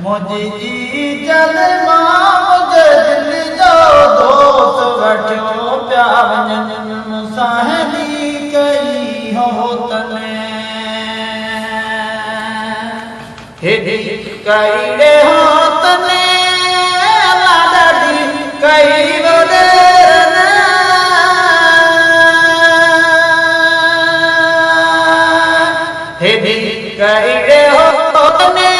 मुझी जल मुझे दिल जो दोस्त वठो पिया वञनि मुसाहिबी कई हो तने हेॾी कई हो तने ॾाढी कई हेॾी कई हो तने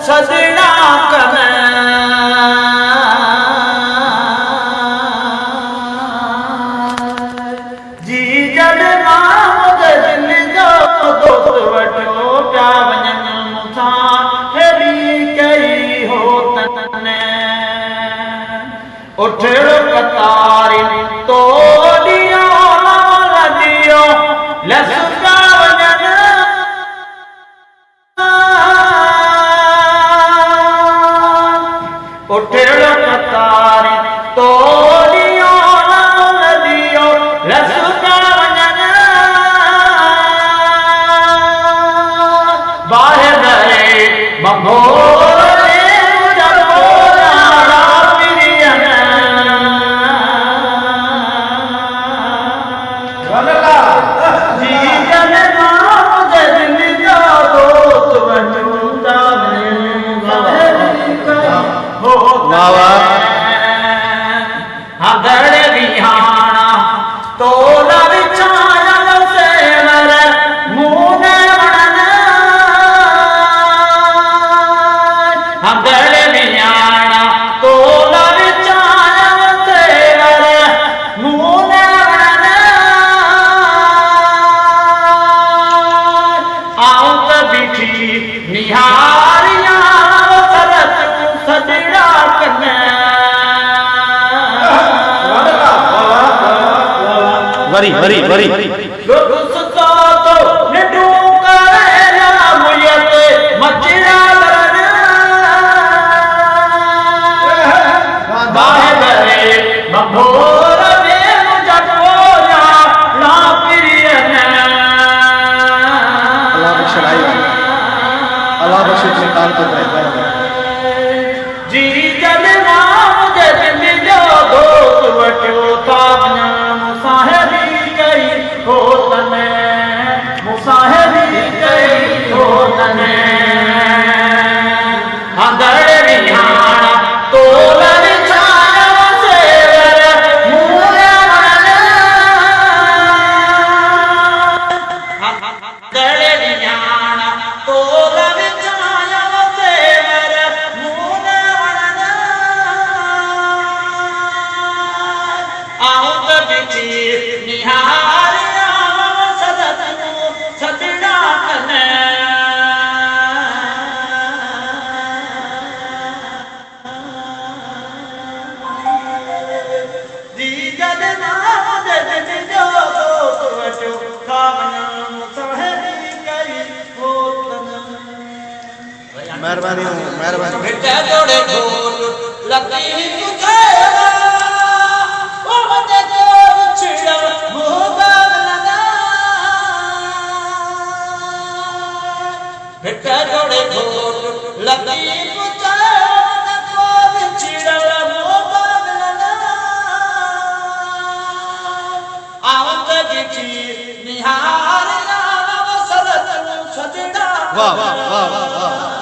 सजना कन जी जल मुझे दिल जो दोस्त वठो पिया वञनि मूंसां हेॾी कई हो तने उठड़ो कतारी तो ॾियो लॾियो लस पिया वञनि उठड़ो कतारी तो ॾियो लॾियो लस पिया वञनि ॿाहिरि बंभोरे हदड़ विहाना तो विछायल सेवर मून वणन हदड़ विहाना तो विछायल सेवर मून वणन आऊं त बीठी निहारियां सरत सजड़ा कने वरी तो निडू करेला मुयते मचरा बरन बाहरे बंभोर में जटोया ना प्रियन अल्लाह बख्शे निकाल के जी जल मुझे दिल जो दोस्त वठो था मुसाहिबी कई हो तने मुसाहिबी कई हो तने हदड़ विहाना तो विछायल सेवर मून वणन हदड़ विहाना तो विछायल सेवर मून वणन आऊं त बीठी निहारियां सजना कने जी जल मुझे दिल जो दोस्त वठो था वञनि मुसाहिबी कई हो तने मेहरबानी भेट जोड़े ढोल लती तुझे भेट जोड़े ढोल लती तुझे आऊं त बीठी निहारियां सरत सजड़ा वाह वाह वाह वाह